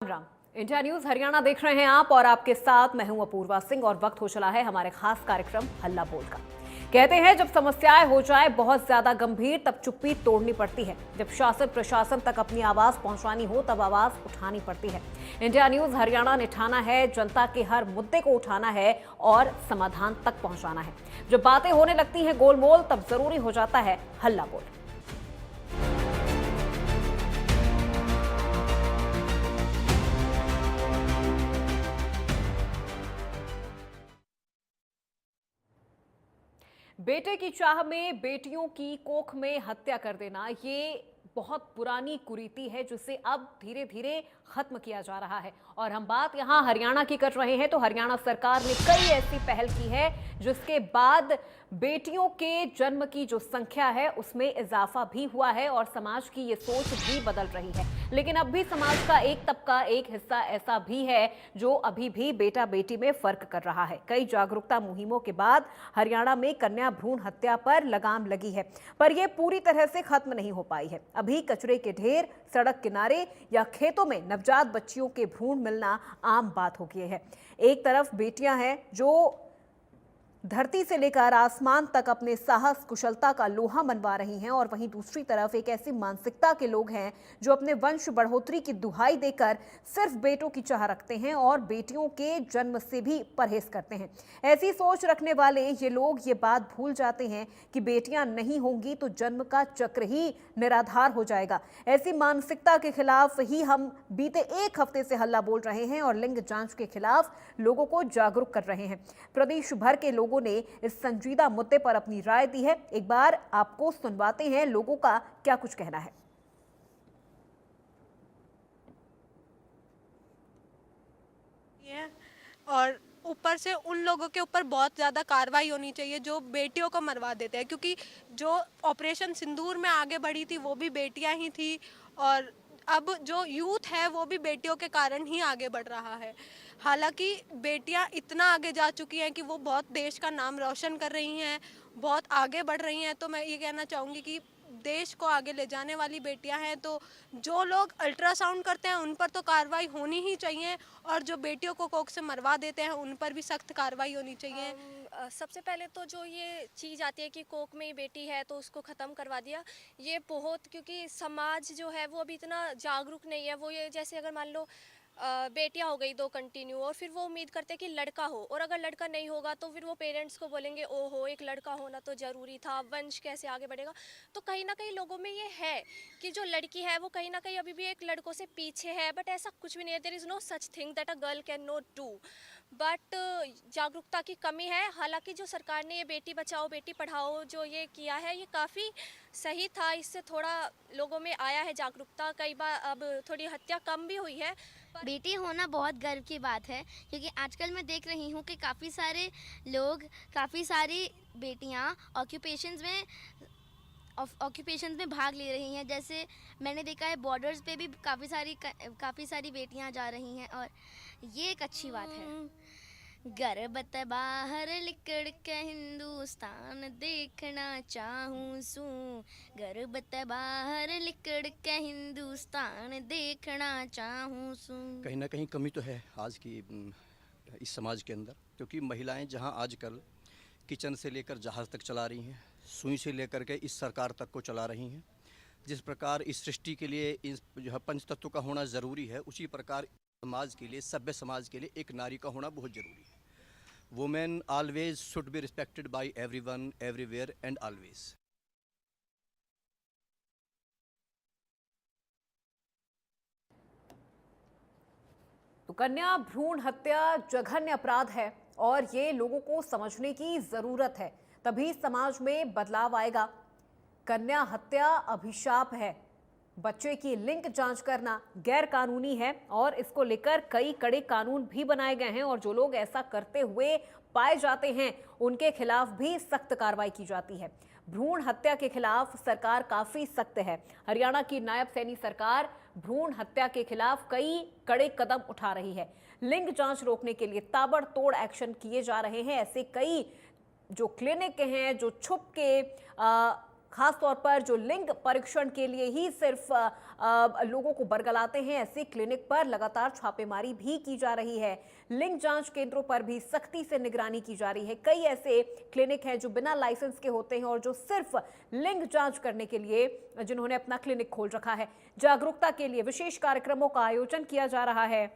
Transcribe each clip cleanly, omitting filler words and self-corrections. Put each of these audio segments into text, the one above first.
Ram, India news Haryana देख रहे हैं आप और आपके साथ मैं हूं अपूर्वा सिंह और वक्त हो चला है हमारे खास कार्यक्रम हल्ला बोल का। कहते हैं जब समस्याएं हो जाए बहुत ज्यादा गंभीर तब चुप्पी तोड़नी पड़ती है। जब शासन प्रशासन तक अपनी आवाज पहुंचानी हो तब आवाज उठानी पड़ती है। इंडिया न्यूज हरियाणा ने ठाना है जनता के हर मुद्दे को उठाना है और समाधान तक पहुंचाना है। जब बातें होने लगती हैं गोलमोल तब जरूरी हो जाता है हल्ला बोल। बेटे की चाह में बेटियों की कोख में हत्या कर देना ये बहुत पुरानी कुरीति है जिसे अब धीरे धीरे खत्म किया जा रहा है। और हम बात यहां हरियाणा की कर रहे हैं तो हरियाणा सरकार ने कई ऐसी पहल की है जिसके बाद बेटियों के जन्म की जो संख्या है उसमें इजाफा भी हुआ है और समाज की ये सोच भी बदल रही है। लेकिन अब भी समाज का एक तबका, एक हिस्सा ऐसा भी है जो अभी भी बेटा बेटी में फर्क कर रहा है। कई जागरूकता मुहिमों के बाद हरियाणा में कन्या भ्रूण हत्या पर लगाम लगी है, पर यह पूरी तरह से खत्म नहीं हो पाई है। अभी कचरे के ढेर, सड़क किनारे या खेतों में नवजात बच्चियों के भ्रूण मिलना आम बात हो गई है। एक तरफ बेटियां हैं जो धरती से लेकर आसमान तक अपने साहस कुशलता का लोहा मनवा रही हैं और वहीं दूसरी तरफ एक ऐसी मानसिकता के लोग हैं जो अपने वंश बढ़ोतरी की दुहाई देकर सिर्फ बेटों की चाह रखते हैं और बेटियों के जन्म से भी परहेज करते हैं। ऐसी सोच रखने वाले ये लोग ये बात भूल जाते हैं कि बेटियां नहीं होंगी तो जन्म का चक्र ही निराधार हो जाएगा। ऐसी मानसिकता के खिलाफ ही हम बीते एक हफ्ते से हल्ला बोल रहे हैं और लिंग जांच के खिलाफ लोगों को जागरूक कर रहे हैं। प्रदेश भर के लोगों ने इस संजीदा मुद्दे पर अपनी राय दी है। एक बार आपको सुनवाते हैं लोगों का क्या कुछ कहना है। और ऊपर से उन लोगों के ऊपर बहुत ज़्यादा कार्रवाई होनी चाहिए जो बेटियों को मरवा देते हैं, क्योंकि जो ऑपरेशन सिंदूर में आगे बढ़ी थी वो भी बेटियां ही थी और अब जो यूथ है वो भी बेटियों के कारण ही आगे बढ़ रहा है। हालांकि बेटियां इतना आगे जा चुकी हैं कि वो बहुत देश का नाम रोशन कर रही हैं, बहुत आगे बढ़ रही हैं। तो मैं ये कहना चाहूँगी कि देश को आगे ले जाने वाली बेटियां हैं, तो जो लोग अल्ट्रासाउंड करते हैं उन पर तो कार्रवाई होनी ही चाहिए और जो बेटियों को कोख से मरवा देते हैं उन पर भी सख्त कार्रवाई होनी चाहिए। सबसे पहले तो जो ये चीज़ आती है कि कोख में ही बेटी है तो उसको ख़त्म करवा दिया, ये बहुत, क्योंकि समाज जो है वो अभी इतना जागरूक नहीं है। वो ये जैसे अगर मान लो बेटियां हो गई दो कंटिन्यू और फिर वो उम्मीद करते हैं कि लड़का हो, और अगर लड़का नहीं होगा तो फिर वो पेरेंट्स को बोलेंगे ओहो एक लड़का होना तो ज़रूरी था, वंश कैसे आगे बढ़ेगा। तो कहीं ना कहीं लोगों में ये है कि जो लड़की है वो कहीं ना कहीं अभी भी एक लड़कों से पीछे है, बट ऐसा कुछ भी नहीं है। There is no such thing that a girl can not do, but जागरूकता की कमी है। हालांकि जो सरकार ने ये बेटी बचाओ बेटी पढ़ाओ जो ये किया है ये काफ़ी सही था, इससे थोड़ा लोगों में आया है जागरूकता। कई बार अब थोड़ी हत्या कम भी हुई है। बेटी होना बहुत गर्व की बात है, क्योंकि आजकल मैं देख रही हूँ कि काफ़ी सारे लोग, काफ़ी सारी बेटियाँ ऑक्यूपेशंस में भाग ले रही हैं। जैसे मैंने देखा है बॉर्डर्स पे भी काफ़ी सारी बेटियाँ जा रही हैं और ये एक अच्छी बात है। गर्बत बाहर लिकड़ के हिंदुस्तान देखना चाहूँ सू, गर्बत बाहर लिकड़ के हिंदुस्तान देखना चाहूँ सू। कहीं ना कहीं कमी तो है आज की इस समाज के अंदर, क्योंकि महिलाएं जहां आजकल किचन से लेकर जहाज़ तक चला रही हैं, सुई से लेकर के इस सरकार तक को चला रही हैं। जिस प्रकार इस सृष्टि के लिए इस जो है पंच तत्व का होना ज़रूरी है, उसी प्रकार समाज के लिए, सभ्य समाज के लिए एक नारी का होना बहुत ज़रूरी है। Women always should be respected by everyone, everywhere and always. तो कन्या भ्रूण हत्या जघन्य अपराध है और ये लोगों को समझने की जरूरत है, तभी समाज में बदलाव आएगा। कन्या हत्या अभिशाप है। बच्चे की लिंग जांच करना गैर कानूनी है और इसको लेकर कई कड़े कानून भी बनाए गए हैं और जो लोग ऐसा करते हुए पाए जाते हैं उनके खिलाफ भी सख्त कार्रवाई की जाती है। भ्रूण हत्या के खिलाफ सरकार काफी सख्त है। हरियाणा की नायब सैनी सरकार भ्रूण हत्या के खिलाफ कई कड़े कदम उठा रही है। लिंग जांच रोकने के लिए ताबड़तोड़ एक्शन किए जा रहे हैं। ऐसे कई जो क्लिनिक हैं जो छुप के खास तौर पर जो लिंग परीक्षण के लिए ही सिर्फ लोगों को बरगलाते हैं, ऐसे क्लिनिक पर लगातार छापेमारी भी की जा रही है। लिंग जांच केंद्रों पर भी सख्ती से निगरानी की जा रही है। कई ऐसे क्लिनिक हैं जो बिना लाइसेंस के होते हैं और जो सिर्फ लिंग जांच करने के लिए जिन्होंने अपना क्लिनिक खोल रखा है। जागरूकता के लिए विशेष कार्यक्रमों का आयोजन किया जा रहा है।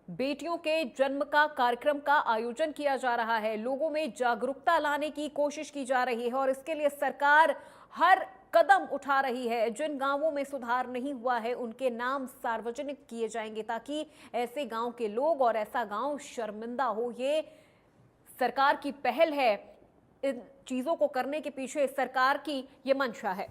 बेटियों के जन्म का कार्यक्रम का आयोजन किया जा रहा है। लोगों में जागरूकता लाने की कोशिश की जा रही है और इसके लिए सरकार हर कदम उठा रही है। जिन गांवों में सुधार नहीं हुआ है उनके नाम सार्वजनिक किए जाएंगे ताकि ऐसे गांव के लोग और ऐसा गांव शर्मिंदा हो। ये सरकार की पहल है। इन चीजों को करने के पीछे सरकार की ये मंशा है।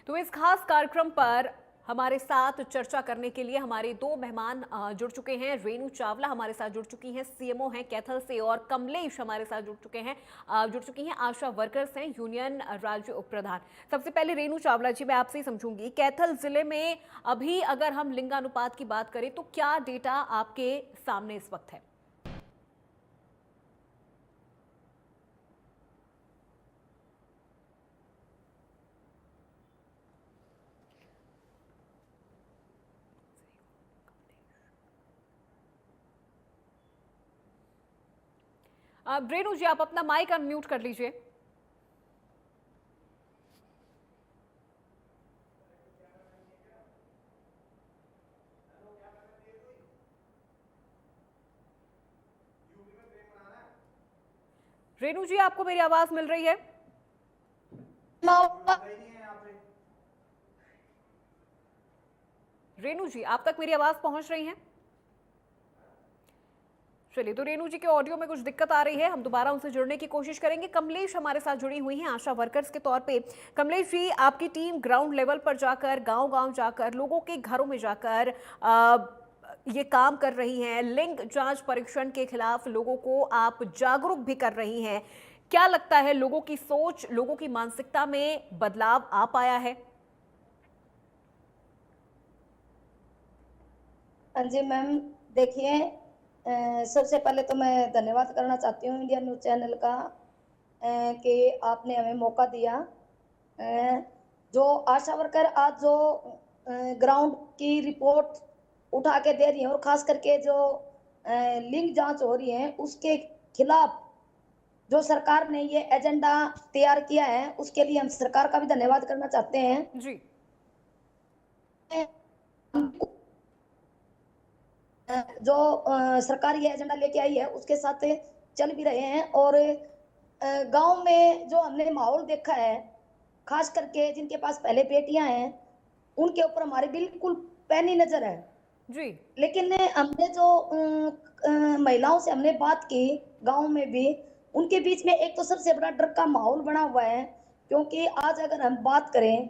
तो इस खास कार्यक्रम पर हमारे साथ चर्चा करने के लिए हमारे दो मेहमान जुड़ चुके हैं। रेणु चावला हमारे साथ जुड़ चुकी हैं, सीएमओ हैं कैथल से, और कमलेश हमारे साथ जुड़ चुकी हैं, आशा वर्कर्स हैं, यूनियन राज्य उप प्रधान। सबसे पहले रेणु चावला जी, मैं आपसे ही समझूंगी, कैथल जिले में अभी अगर हम लिंगानुपात की बात करें तो क्या डेटा आपके सामने इस वक्त है? रेणु जी, आप अपना माइक अनम्यूट कर लीजिए। रेणु जी, आपको मेरी आवाज मिल रही है? रेणु जी, आप तक मेरी आवाज पहुंच रही है? चलिए, तो रेणु जी के ऑडियो में कुछ दिक्कत आ रही है, हम दोबारा उनसे जुड़ने की कोशिश करेंगे। कमलेश हमारे साथ जुड़ी हुई हैं आशा वर्कर्स के तौर पे। कमलेश जी, आपकी टीम ग्राउंड लेवल पर जाकर, गांव-गांव जाकर, लोगों के घरों में जाकर ये काम कर रही हैं। लिंग जांच परीक्षण के खिलाफ लोगों को आप जागरूक भी कर रही हैं। क्या लगता है, लोगों की सोच, लोगों की मानसिकता में बदलाव आ पाया है? हाँ जी मैम, देखिए, सबसे पहले तो मैं धन्यवाद करना चाहती हूँ इंडिया न्यूज़ चैनल का कि आपने हमें मौका दिया। जो आशा वर्कर आज जो ग्राउंड की रिपोर्ट उठा के दे रही हैं और खास करके जो लिंग जांच हो रही है उसके खिलाफ जो सरकार ने ये एजेंडा तैयार किया है, उसके लिए हम सरकार का भी धन्यवाद करना चाहते हैं जी। जो सरकार ये एजेंडा लेके आई है उसके साथ चल भी रहे हैं। और गांव में जो हमने माहौल देखा है, खास करके जिनके पास पहले बेटियां हैं उनके ऊपर हमारी बिल्कुल पैनी नजर है जी। लेकिन हमने जो महिलाओं से हमने बात की गांव में भी, उनके बीच में एक तो सबसे बड़ा डर का माहौल बना हुआ है। क्योंकि आज अगर हम बात करें,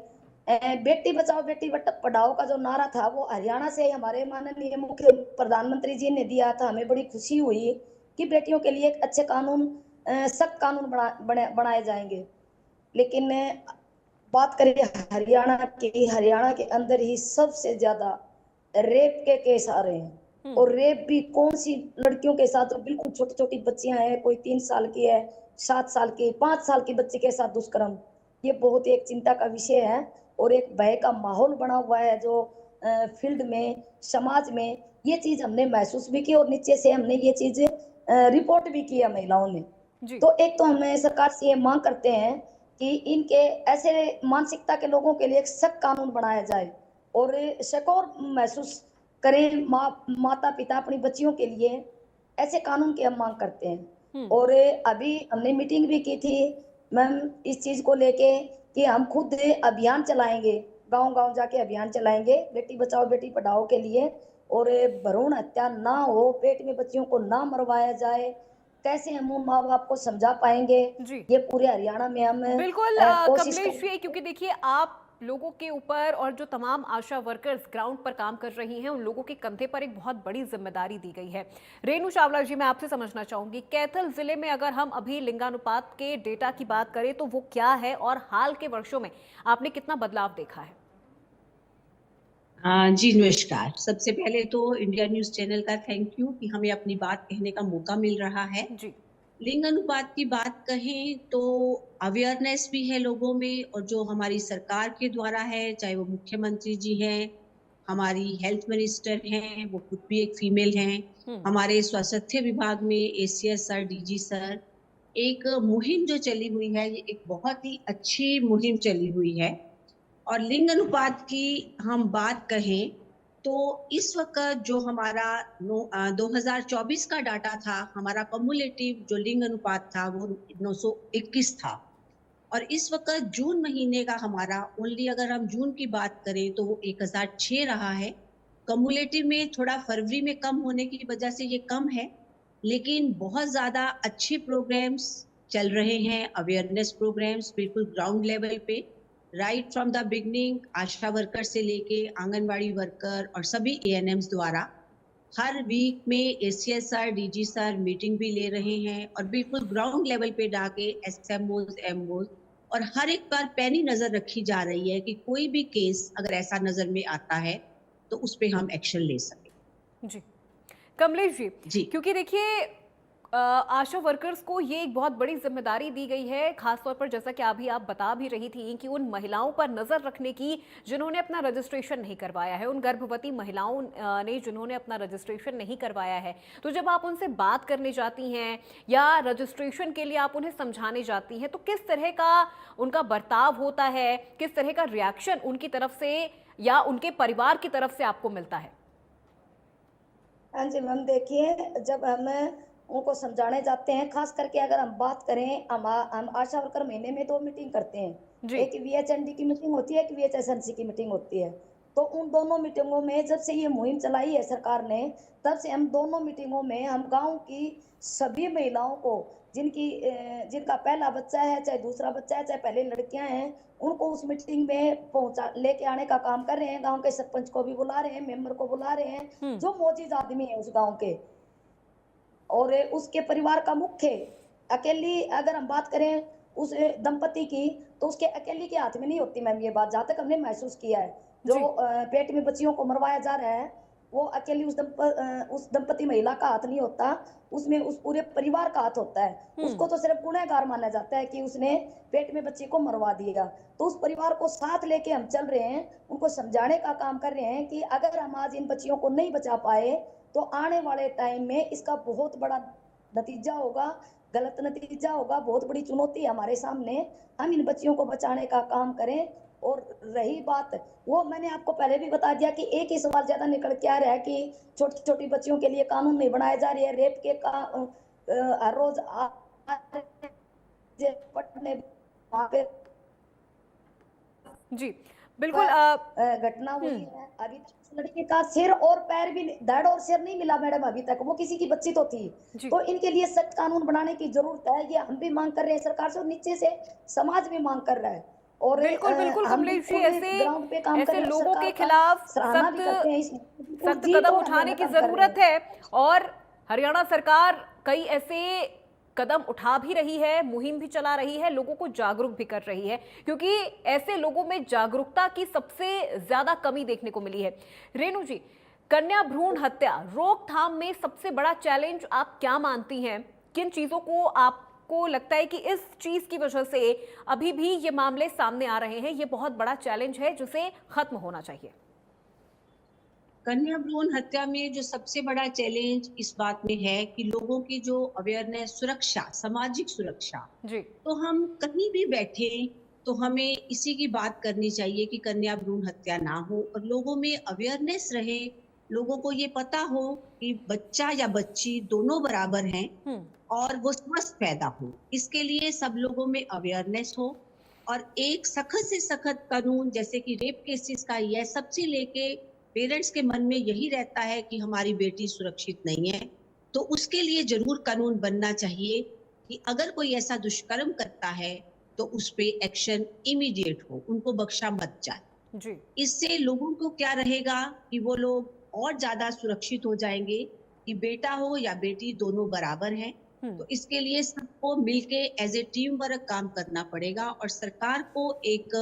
बेटी बचाओ बेटी पढ़ाओ का जो नारा था वो हरियाणा से हमारे माननीय मुख्य प्रधानमंत्री जी ने दिया था। हमें बड़ी खुशी हुई कि बेटियों के लिए एक अच्छे कानून, सख्त कानून बनाए जाएंगे। लेकिन बात करें हरियाणा के अंदर ही सबसे ज्यादा रेप के केस आ रहे हैं। और रेप भी कौन सी लड़कियों के साथ, बिल्कुल छोटी छोटी बच्चियां हैं, कोई 3 साल की है, 7 साल की, 5 साल की बच्ची के साथ दुष्कर्म। ये बहुत एक चिंता का विषय है और एक भय का माहौल बना हुआ है जो फील्ड में, समाज में ये चीज हमने महसूस भी की और नीचे से हमने ये चीज रिपोर्ट भी किया महिलाओं ने। तो एक तो हमें सरकार से ये मांग करते हैं कि इनके ऐसे मानसिकता के लोगों के लिए एक सख्त कानून बनाया जाए और सिक्योर महसूस करें माता पिता अपनी बच्चियों के लिए। ऐसे कानून की हम मांग करते हैं। और अभी हमने मीटिंग भी की थी मैम इस चीज को लेके कि हम खुद अभियान चलाएंगे, गांव-गांव जाके अभियान चलाएंगे बेटी बचाओ बेटी पढ़ाओ के लिए। और भ्रूण हत्या ना हो, पेट में बच्चियों को ना मरवाया जाए, कैसे हम उन माँ बाप को समझा पाएंगे, ये पूरे हरियाणा में हम बिल्कुल कोशिश कमलेश जी, क्योंकि देखिए आप लोगों के ऊपर और जो तमाम आशा वर्कर्स ग्राउंड पर काम कर रही हैं उन लोगों के कंधे पर एक बहुत बड़ी जिम्मेदारी दी गई है। रेणु चावला जी, मैं आपसे समझना चाहूंगी, कैथल जिले में अगर हम अभी लिंगानुपात के डेटा की बात करें तो वो क्या है और हाल के वर्षों में आपने कितना बदलाव देखा है? जी नमस्कार। सबसे पहले तो इंडिया न्यूज़ चैनल का थैंक यू कि हमें अपनी बात कहने का मौका मिल रहा है। जी। लिंग अनुपात की बात कहें तो अवेयरनेस भी है लोगों में, और जो हमारी सरकार के द्वारा है, चाहे वो मुख्यमंत्री जी हैं, हमारी हेल्थ मिनिस्टर हैं, वो खुद भी एक फीमेल हैं, हमारे स्वास्थ्य विभाग में एसीएस सर, डीजी सर, एक मुहिम जो चली हुई है, ये एक बहुत ही अच्छी मुहिम चली हुई है। और लिंग अनुपात की हम बात कहें तो इस वक्त जो हमारा 2024 का डाटा था, हमारा कम्युलेटिव जो लिंग अनुपात था वो 921 था, और इस वक्त जून महीने का हमारा ओनली अगर हम जून की बात करें तो वो 1006 रहा है। कम्युलेटिव में थोड़ा फरवरी में कम होने की वजह से ये कम है, लेकिन बहुत ज़्यादा अच्छे प्रोग्राम्स चल रहे हैं, अवेयरनेस प्रोग्राम्स बिल्कुल ग्राउंड लेवल पे, right from the beginning, Asha worker से लेके आंगनवाड़ी वर्कर और सभी एएनएम्स द्वारा हर वीक में ACS sir, DG sir meeting भी ले रहे हैं, और बिल्कुल ग्राउंड लेवल पे जाके एसएमओज, एमओज और हर एक पर पैनी नजर रखी जा रही है कि कोई भी केस अगर ऐसा नजर में आता है तो उस पे हम एक्शन ले सकें। जी कमलेश जी, जी। क्योंकि देखिए आशा वर्कर्स को ये एक बहुत बड़ी जिम्मेदारी दी गई है, खासतौर पर जैसा कि अभी आप बता भी रही थी कि उन महिलाओं पर नजर रखने की जिन्होंने अपना रजिस्ट्रेशन नहीं करवाया है, उन गर्भवती महिलाओं ने जिन्होंने अपना रजिस्ट्रेशन नहीं करवाया है। तो जब आप उनसे बात करने जाती हैं या रजिस्ट्रेशन के लिए आप उन्हें समझाने जाती हैं तो किस तरह का उनका बर्ताव होता है, किस तरह का रिएक्शन उनकी तरफ से या उनके परिवार की तरफ से आपको मिलता है? हाँ जी मैम, देखिए जब हम उनको समझाने जाते हैं, खास करके अगर हम बात करें, हम आशा वर्कर महीने में 2 मीटिंग करते हैं। एक वीएचएनडी की मीटिंग होती है, एक वीएचएसएनसी की मीटिंग होती है। तो उन दोनों मीटिंगों में जब से ये मुहिम चलाई है सरकार ने, तब से हम दोनों मीटिंगों में हम गांव की सभी महिलाओं को जिनका पहला बच्चा है, चाहे दूसरा बच्चा है, चाहे पहले लड़कियां हैं, उनको उस मीटिंग में पहुंचा लेके आने का काम कर रहे हैं। गांव के सरपंच को भी बुला रहे हैं, मेंबर को बुला रहे हैं, जो मौजूद आदमी है उस गांव के, और उसके परिवार का मुख्य। अकेली अगर हम बात करें उस दंपति की, तो उसके अकेली के हाथ में नहीं होती मैम ये बात, जहाँ तक हमने महसूस किया है। जो पेट में बच्चियों को मरवाया जा रहा है वो अकेली उस दंपति महिला का हाथ नहीं होता, उसमें उस पूरे परिवार का हाथ होता है। उसको तो सिर्फ गुनहगार माना जाता है कि उसने पेट में बच्ची को मरवा दिया। तो उस परिवार को साथ लेके हम चल रहे हैं, उनको समझाने का काम कर रहे हैं कि अगर हम आज इन बच्चियों को नहीं बचा पाए तो आने वाले टाइम में इसका बहुत बड़ा नतीजा होगा, गलत नतीजा होगा, बहुत बड़ी चुनौती है हमारे सामने। हम इन बच्चियों को बचाने का काम करें। और रही बात, वो मैंने आपको पहले भी बता दिया कि एक ही सवाल ज्यादा निकल के आ रहा है कि छोटी छोटी बच्चियों के लिए कानून नहीं बनाए जा रही है, रेप के हर रोज पढ़ने वहाँ पे जी बिल्कुल। घटना हुई है। अभी तक उस लड़के का सिर और पैर भी, धड़ और सिर नहीं मिला मैडम अभी तक, वो किसी की बच्ची तो थी। तो इनके लिए सख्त कानून बनाने की जरूरत है, ये हम भी मांग कर रहे हैं सरकार से, और नीचे से समाज भी मांग कर रहा है। और बिल्कुल बिल्कुल कमलेश जी, ऐसे लोगों के खिलाफ सख्त कदम उठाने की जरूरत है, और हरियाणा सरकार कई ऐसे कदम उठा भी रही है, मुहिम भी चला रही है, लोगों को जागरूक भी कर रही है, क्योंकि ऐसे लोगों में जागरूकता की सबसे ज्यादा कमी देखने को मिली है। रेणु जी, कन्या भ्रूण हत्या रोकथाम में सबसे बड़ा चैलेंज आप क्या मानती हैं? किन चीजों को आपको लगता है कि इस चीज की वजह से अभी भी ये मामले सामने आ रहे हैं, ये बहुत बड़ा चैलेंज है जिसे खत्म होना चाहिए? कन्या भ्रूण हत्या में जो सबसे बड़ा चैलेंज इस बात में है कि लोगों की जो अवेयरनेस, सुरक्षा, सामाजिक सुरक्षा, तो हम कहीं भी बैठे तो हमें इसी की बात करनी चाहिए कि कन्या भ्रूण हत्या ना हो, और लोगों में अवेयरनेस रहे, लोगों को ये पता हो कि बच्चा या बच्ची दोनों बराबर हैं और वो स्वस्थ पैदा हो। इसके लिए सब लोगों में अवेयरनेस हो, और एक सख्त से सख्त कानून, जैसे कि रेप केसेस का, यह सबसे लेके पेरेंट्स के मन में यही रहता है कि हमारी बेटी सुरक्षित नहीं है, तो उसके लिए जरूर कानून बनना चाहिए कि अगर कोई ऐसा दुष्कर्म करता है तो उस पे एक्शन इमीडिएट हो, उनको बख्शा मत जाए। जी। इससे लोगों को क्या रहेगा कि वो लोग और ज्यादा सुरक्षित हो जाएंगे कि बेटा हो या बेटी दोनों बराबर हैं। तो इसके लिए सबको मिलके एज ए टीम वर्क काम करना पड़ेगा और सरकार को एक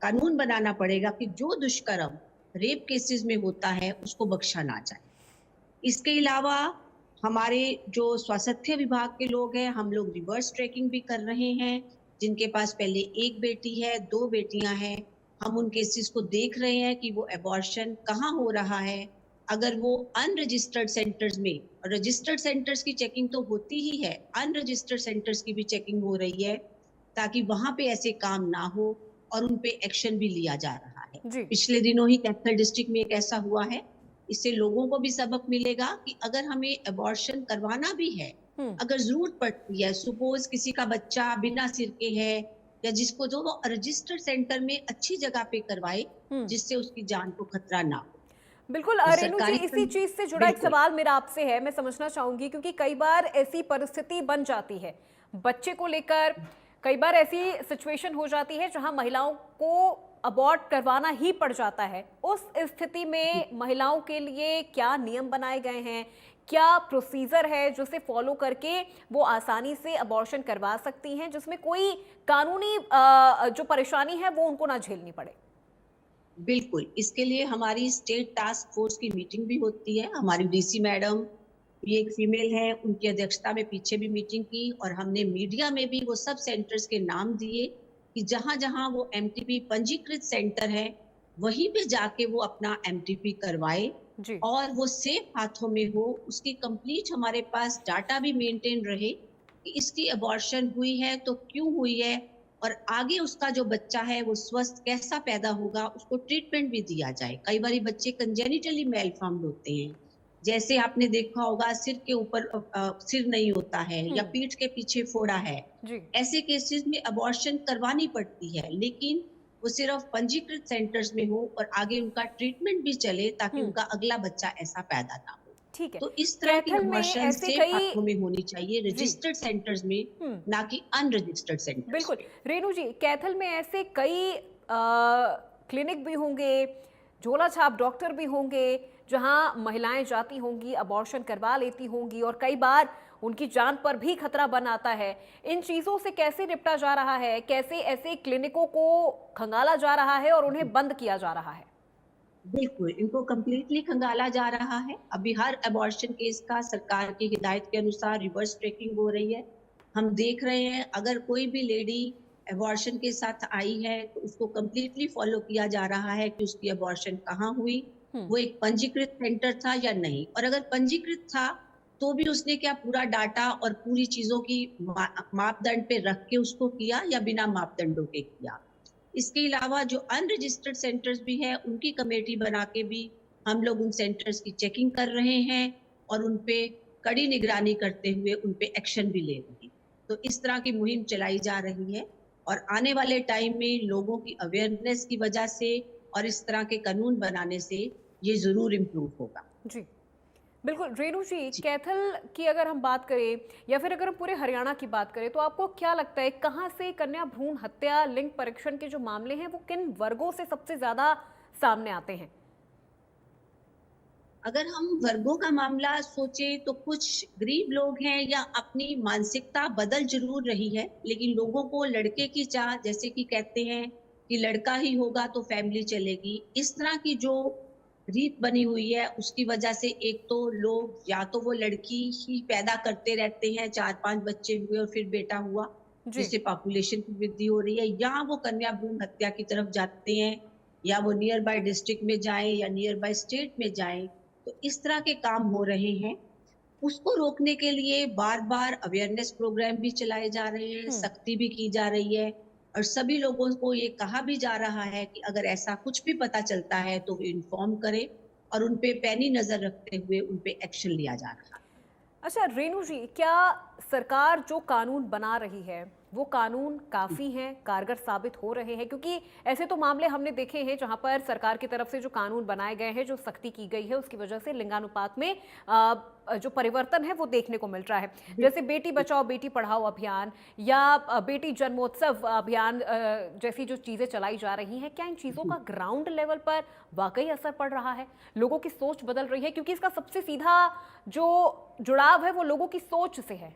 कानून बनाना पड़ेगा कि जो दुष्कर्म रेप केसेस में होता है उसको बख्शा ना जाए। इसके अलावा हमारे जो स्वास्थ्य विभाग के लोग हैं, हम लोग रिवर्स ट्रैकिंग भी कर रहे हैं। जिनके पास पहले एक बेटी है, 2 बेटियां हैं, हम उन केसेस को देख रहे हैं कि वो अबॉर्शन कहाँ हो रहा है। अगर वो अनरजिस्टर्ड सेंटर्स में, और रजिस्टर्ड सेंटर्स की चेकिंग तो होती ही है, अनरजिस्टर्ड सेंटर्स की भी चेकिंग हो रही है ताकि वहां पे ऐसे काम ना हो और उन पे एक्शन भी लिया जा रहा है। जी। पिछले दिनों ही कैथल डिस्ट्रिक्ट में एक ऐसा हुआ है। इससे लोगों को भी सबक मिलेगा कि अगर हमें अबॉर्शन करवाना भी है, अगर जरूरत पड़ती है, सपोज किसी का बच्चा बिना सिर के है या जिसको जो वो रजिस्टर्ड सेंटर में अच्छी जगह पे करवाए जिससे उसकी जान को खतरा ना हो। बिल्कुल तो रेणु जी, सरकारी इसी चीज से जुड़ा एक बिल्कुल। सवाल मेरा आपसे है, मैं समझना चाहूंगी क्योंकि कई बार ऐसी परिस्थिति बन जाती है बच्चे को लेकर, कई बार ऐसी सिचुएशन हो जाती है जहां महिलाओं को अबॉर्ट करवाना ही पड़ जाता है। उस स्थिति में महिलाओं के लिए क्या नियम बनाए गए हैं, क्या प्रोसीजर है जिसे फॉलो करके वो आसानी से अबॉर्शन करवा सकती हैं जिसमें कोई कानूनी जो परेशानी है वो उनको ना झेलनी पड़े? बिल्कुल, इसके लिए हमारी स्टेट टास्क फोर्स की मीटिंग भी होती है। हमारी डीसी मैडम, ये एक फीमेल है, उनकी अध्यक्षता में पीछे भी मीटिंग की और हमने मीडिया में भी वो सब सेंटर्स के नाम दिए कि जहां जहां वो एमटीपी पंजीकृत सेंटर है वहीं पे जाके वो अपना एमटीपी करवाए जी। और वो सेफ हाथों में हो। उसकी कंप्लीट हमारे पास डाटा भी मेंटेन रहे कि इसकी अबॉर्शन हुई है तो क्यों हुई है और आगे उसका जो बच्चा है वो स्वस्थ कैसा पैदा होगा, उसको ट्रीटमेंट भी दिया जाए। कई बार बच्चे कंजेनिटली मेलफॉर्म्ड होते हैं, जैसे आपने देखा होगा सिर के ऊपर सिर नहीं होता है या पीठ के पीछे फोड़ा है। जी। ऐसे केसेस में अबॉर्शन करवानी पड़ती है, लेकिन वो सिर्फ पंजीकृत सेंटर्स में हो और आगे उनका ट्रीटमेंट भी चले ताकि उनका अगला बच्चा ऐसा पैदा ना हो। ठीक है। तो इस तरह की कैथल में अबॉर्शन ऐसे सेफ कई हाथों में होनी चाहिए, जी। रजिस्टर्ड सेंटर्स में, ना कि अनरजिस्टर्ड सेंटर्स बिल्कुल में। रेणु जी, कैथल में ऐसे कई क्लिनिक भी होंगे, झोला छाप डॉक्टर भी होंगे जहां महिलाएं जाती होंगी, अबॉर्शन करवा लेती होंगी और कई बार उनकी जान पर भी खतरा बन आता है। इन चीजों से कैसे निपटा जा रहा है, कैसे ऐसे क्लिनिकों को खंगाला जा रहा है और उन्हें बंद किया जा रहा है? बिल्कुल, इनको कंप्लीटली खंगाला जा रहा है। अभी हर अबॉर्शन केस का सरकार की हिदायत के अनुसार रिवर्स ट्रैकिंग हो रही है। हम देख रहे हैं अगर कोई भी लेडी अबॉर्शन के साथ आई है तो उसको कंप्लीटली फॉलो किया जा रहा है कि उसकी अबॉर्शन कहाँ हुई, वो एक पंजीकृत सेंटर था या नहीं, और अगर पंजीकृत था तो भी उसने क्या पूरा डाटा और पूरी चीजों की मापदंड पे रख के उसको किया या बिना मापदंडों के किया। इसके अलावा जो अनरजिस्टर्ड सेंटर्स भी है उनकी कमेटी बना के भी हम लोग उन सेंटर्स की चेकिंग कर रहे हैं और उन पे कड़ी निगरानी करते हुए उन पे एक्शन भी ले रहे हैं। तो इस तरह की मुहिम चलाई जा रही है और आने वाले टाइम में लोगों की अवेयरनेस की वजह से और इस तरह के कानून बनाने से ये जरूर इम्प्रूव होगा। जी बिल्कुल रेणु जी, कैथल की अगर हम बात करें या फिर अगर हम पूरे हरियाणा की बात करें तो आपको क्या लगता है कहां से कन्या भ्रूण हत्या, लिंग परीक्षण के जो मामले हैं वो किन वर्गों से सबसे ज्यादा सामने आते हैं? अगर हम वर्गों का मामला सोचे तो कुछ गरीब लोग हैं या अपनी मानसिकता बदल जरूर रही है, लेकिन लोगों को लड़के की चाह, जैसे कि कहते हैं कि लड़का ही होगा तो फैमिली चलेगी, इस तरह की जो रीत बनी हुई है उसकी वजह से एक तो लोग या तो वो लड़की ही पैदा करते रहते हैं, 4-5 बच्चे हुए और फिर बेटा हुआ जिससे पॉपुलेशन की वृद्धि हो रही है, या वो कन्या भ्रूण हत्या की तरफ जाते हैं या वो नियर बाय डिस्ट्रिक्ट में जाएं या नियर बाय स्टेट में जाएं। तो इस तरह के काम हो रहे हैं। उसको रोकने के लिए बार बार अवेयरनेस प्रोग्राम भी चलाए जा रहे हैं, सख्ती भी की जा रही है और सभी लोगों को ये कहा भी जा रहा है कि अगर ऐसा कुछ भी पता चलता है तो वो इन्फॉर्म करें और उन पे पैनी नजर रखते हुए उन पे एक्शन लिया जा रहा है। अच्छा रेणु जी, क्या सरकार जो कानून बना रही है वो कानून काफ़ी हैं, कारगर साबित हो रहे हैं? क्योंकि ऐसे तो मामले हमने देखे हैं जहां पर सरकार की तरफ से जो कानून बनाए गए हैं, जो सख्ती की गई है, उसकी वजह से लिंगानुपात में जो परिवर्तन है वो देखने को मिल रहा है। जैसे बेटी बचाओ बेटी पढ़ाओ अभियान या बेटी जन्मोत्सव अभियान जैसी जो चीज़ें चलाई जा रही हैं, क्या इन चीज़ों का ग्राउंड लेवल पर वाकई असर पड़ रहा है? लोगों की सोच बदल रही है? क्योंकि इसका सबसे सीधा जो जुड़ाव है वो लोगों की सोच से है।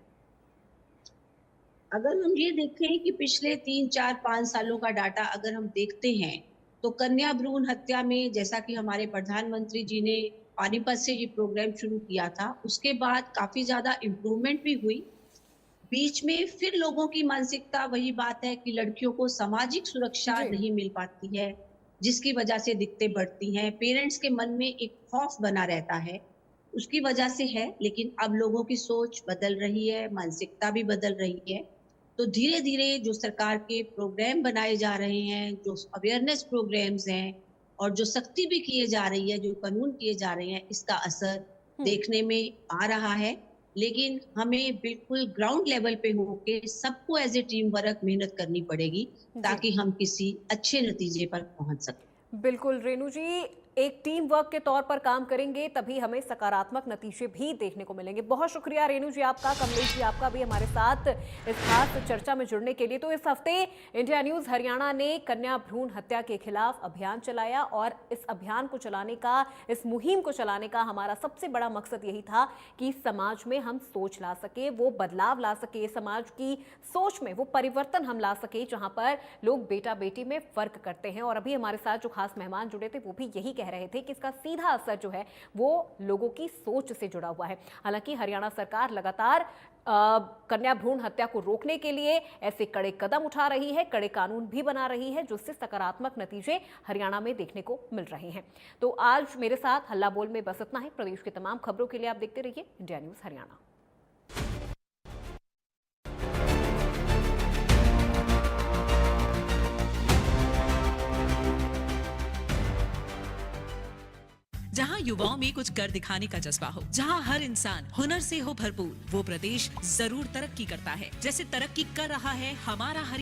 अगर हम ये देखें कि पिछले 3, 4, 5 सालों का डाटा अगर हम देखते हैं, तो कन्या भ्रूण हत्या में जैसा कि हमारे प्रधानमंत्री जी ने पानीपत से ये प्रोग्राम शुरू किया था, उसके बाद काफ़ी ज़्यादा इम्प्रूवमेंट भी हुई। बीच में फिर लोगों की मानसिकता वही बात है कि लड़कियों को सामाजिक सुरक्षा जी। नहीं मिल पाती है, जिसकी वजह से दिक्कतें बढ़ती हैं। पेरेंट्स के मन में एक खौफ बना रहता है, उसकी वजह से है, लेकिन अब लोगों की सोच बदल रही है, मानसिकता भी बदल रही है। तो धीरे-धीरे जो सरकार के प्रोग्राम बनाए जा रहे हैं, जो अवेयरनेस प्रोग्राम्स हैं और जो सख्ती भी किए जा रही है, जो कानून किए जा रहे हैं, इसका असर देखने में आ रहा है। लेकिन हमें बिल्कुल ग्राउंड लेवल पे होके सबको एज़ ए टीम वर्क मेहनत करनी पड़ेगी, ताकि हम किसी अच्छे नतीजे पर पहुंच सकें। बिल्कुल रेणु जी, एक टीम वर्क के तौर पर काम करेंगे तभी हमें सकारात्मक नतीजे भी देखने को मिलेंगे। बहुत शुक्रिया रेणु जी आपका, कमलेश जी आपका भी हमारे साथ इस खास चर्चा में जुड़ने के लिए। तो इस हफ्ते इंडिया न्यूज़ हरियाणा ने कन्या भ्रूण हत्या के खिलाफ अभियान चलाया और इस अभियान को चलाने का, इस मुहिम को चलाने का हमारा सबसे बड़ा मकसद यही था कि समाज में हम सोच ला सके, वो बदलाव ला सके, समाज की सोच में वो परिवर्तन हम ला सके जहां पर लोग बेटा बेटी में फर्क करते हैं। और अभी हमारे साथ जो खास मेहमान जुड़े थे वो भी यही कह रहे थे कि इसका सीधा असर जो है वो लोगों की सोच से जुड़ा हुआ है। हालांकि हरियाणा सरकार लगातार कन्या भ्रूण हत्या को रोकने के लिए ऐसे कड़े कदम उठा रही है, कड़े कानून भी बना रही है, जिससे सकारात्मक नतीजे हरियाणा में देखने को मिल रहे हैं। तो आज मेरे साथ हल्ला बोल में बस इतना ही। प्रदेश की तमाम खबरों के लिए आप देखते रहिए इंडिया न्यूज़ हरियाणा। जहां युवाओं में कुछ कर दिखाने का जज्बा हो, जहां हर इंसान हुनर से हो भरपूर, वो प्रदेश जरूर तरक्की करता है, जैसे तरक्की कर रहा है हमारा